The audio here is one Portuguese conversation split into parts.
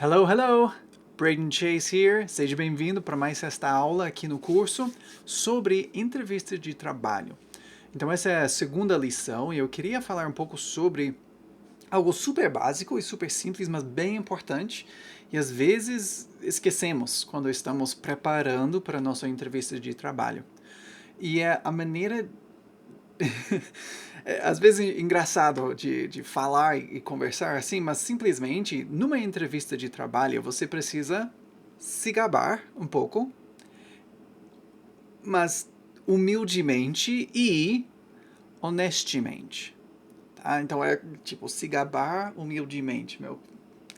Hello, hello! Braden Chase here. Seja bem-vindo para mais esta aula aqui no curso sobre entrevista de trabalho. Então essa é a segunda lição e eu queria falar um pouco sobre algo super básico e super simples, mas bem importante, e às vezes esquecemos quando estamos preparando para a nossa entrevista de trabalho. E é a maneira é, às vezes engraçado de falar e conversar assim, mas simplesmente numa entrevista de trabalho você precisa se gabar um pouco, mas humildemente e honestamente. Tá? Então é tipo se gabar humildemente. Meu,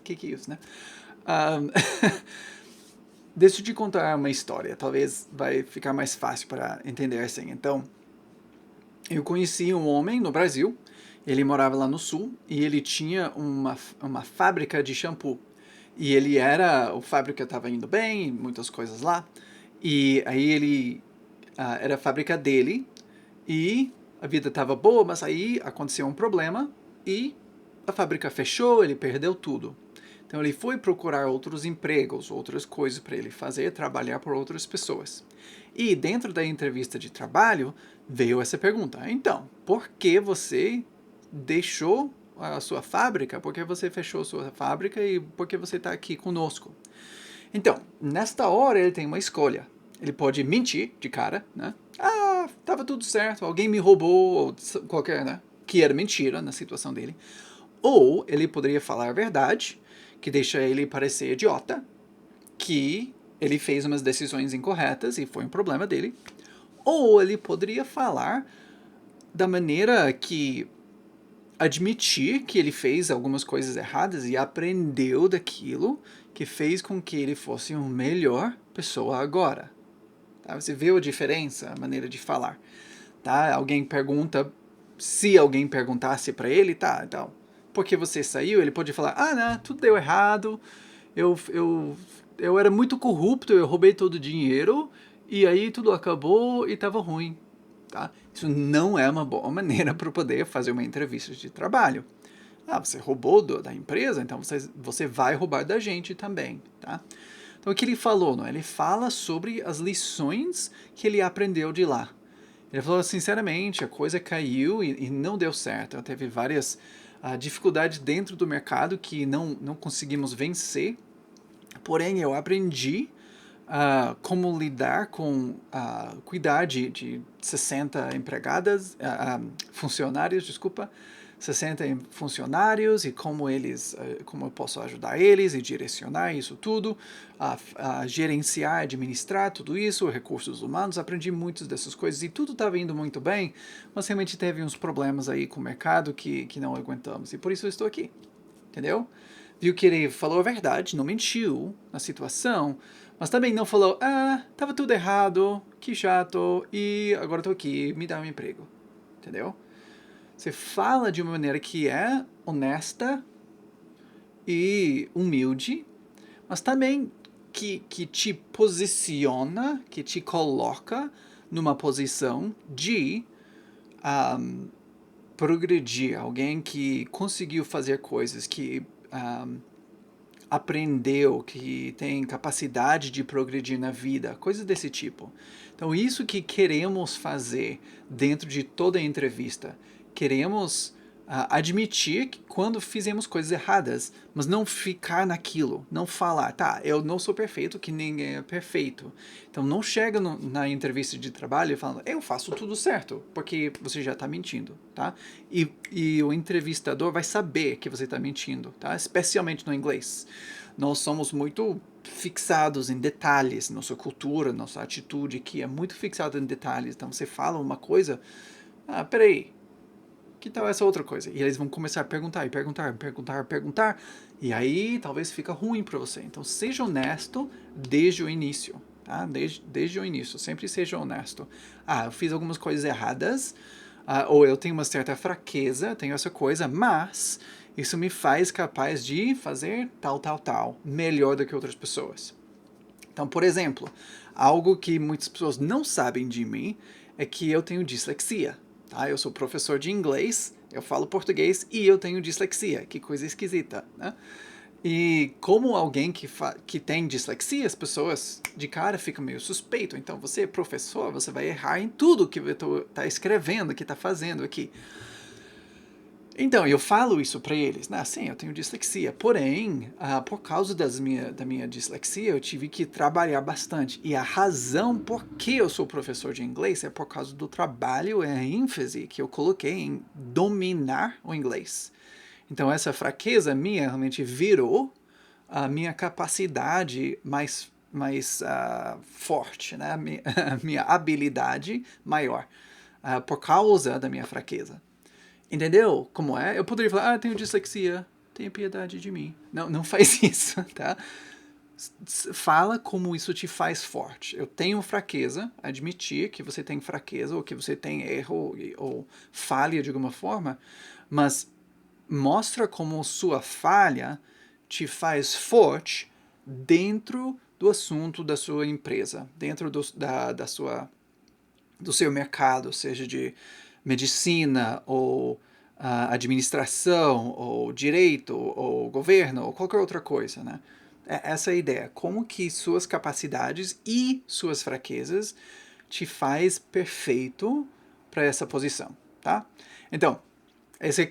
que é isso, né? Um, deixa eu te contar uma história, talvez vai ficar mais fácil para entender assim. Então, eu conheci um homem no Brasil, ele morava lá no sul e ele tinha uma fábrica de shampoo. E ele era, a fábrica estava indo bem, muitas coisas lá. E aí ele, era a fábrica dele e a vida estava boa, mas aí aconteceu um problema e a fábrica fechou, ele perdeu tudo. Então ele foi procurar outros empregos, outras coisas para ele fazer, trabalhar por outras pessoas. E dentro da entrevista de trabalho veio essa pergunta: então, por que você deixou a sua fábrica? Por que você fechou a sua fábrica e por que você está aqui conosco? Então, nesta hora ele tem uma escolha. Ele pode mentir de cara, né? Ah, tava tudo certo, alguém me roubou, ou qualquer, né? Que era mentira na situação dele. Ou ele poderia falar a verdade, que deixa ele parecer idiota, que ele fez umas decisões incorretas e foi um problema dele. Ou ele poderia falar da maneira que admitir que ele fez algumas coisas erradas e aprendeu daquilo que fez com que ele fosse uma melhor pessoa agora. Tá? Você vê a diferença, a maneira de falar. Tá? Alguém pergunta, se alguém perguntasse para ele, tá, então, por que você saiu? Ele pode falar, ah, não, tudo deu errado, eu, eu, eu era muito corrupto, eu roubei todo o dinheiro, e aí tudo acabou e estava ruim. Tá? Isso não é uma boa maneira para poder fazer uma entrevista de trabalho. Ah, você roubou da empresa, então você vai roubar da gente também. Tá? Então o que ele falou? Não? Ele fala sobre as lições que ele aprendeu de lá. Ele falou, sinceramente, a coisa caiu e não deu certo. Teve várias dificuldades dentro do mercado que não conseguimos vencer. Porém, eu aprendi como lidar com, cuidar de 60 empregadas, funcionários, desculpa, 60 funcionários e como eles, como eu posso ajudar eles e direcionar isso tudo, gerenciar, administrar tudo isso, recursos humanos, aprendi muitas dessas coisas e tudo estava indo muito bem, mas realmente teve uns problemas aí com o mercado que não aguentamos e por isso eu estou aqui, entendeu? Viu que ele falou a verdade, não mentiu na situação, mas também não falou, ah, tava tudo errado, que chato, e agora tô aqui, me dá um emprego. Entendeu? Você fala de uma maneira que é honesta e humilde, mas também que te posiciona, que te coloca numa posição de um, progredir, alguém que conseguiu fazer coisas, que aprendeu, que tem capacidade de progredir na vida, coisas desse tipo. Então, isso que queremos fazer dentro de toda a entrevista. Queremos admitir que quando fizemos coisas erradas, mas não ficar naquilo, não falar, tá, eu não sou perfeito, que ninguém é perfeito. Então, não chega na entrevista de trabalho falando, eu faço tudo certo, porque você já está mentindo, tá? E o entrevistador vai saber que você está mentindo, tá? Especialmente no inglês. Nós somos muito fixados em detalhes, nossa cultura, nossa atitude aqui é muito fixada em detalhes. Então você fala uma coisa, peraí, que tal essa outra coisa? E eles vão começar a perguntar, e perguntar, perguntar, perguntar, e aí talvez fica ruim para você. Então seja honesto desde o início, tá? Desde o início, sempre seja honesto. Ah, eu fiz algumas coisas erradas, ou eu tenho uma certa fraqueza, tenho essa coisa, mas isso me faz capaz de fazer tal, tal, tal, melhor do que outras pessoas. Então, por exemplo, algo que muitas pessoas não sabem de mim é que eu tenho dislexia. Tá? Eu sou professor de inglês, eu falo português e eu tenho dislexia. Que coisa esquisita, né? E como alguém que tem dislexia, as pessoas de cara ficam meio suspeito. Então, você é professor, você vai errar em tudo que tá escrevendo, que tá fazendo aqui. Então, eu falo isso para eles, né? Sim, eu tenho dislexia. Porém, por causa da minha dislexia, eu tive que trabalhar bastante. E a razão por que eu sou professor de inglês é por causa do trabalho e a ênfase que eu coloquei em dominar o inglês. Então, essa fraqueza minha realmente virou a minha capacidade mais forte, né? A minha habilidade maior, por causa da minha fraqueza. Entendeu como é? Eu poderia falar, tenho dislexia, tenha piedade de mim. Não, não faz isso, tá? Fala como isso te faz forte. Eu tenho fraqueza, admitir que você tem fraqueza, ou que você tem erro, ou falha de alguma forma, mas mostra como sua falha te faz forte dentro do assunto da sua empresa, dentro do seu mercado, seja de medicina ou administração ou direito ou governo ou qualquer outra coisa, né? Essa é a ideia. Como que suas capacidades e suas fraquezas te faz perfeito para essa posição, tá? Então,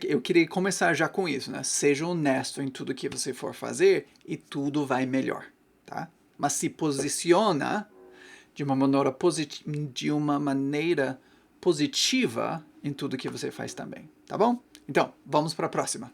eu queria começar já com isso, né? Seja honesto em tudo que você for fazer e tudo vai melhor, tá? Mas se posiciona de uma maneira positiva em tudo que você faz também, tá bom? Então, vamos para a próxima.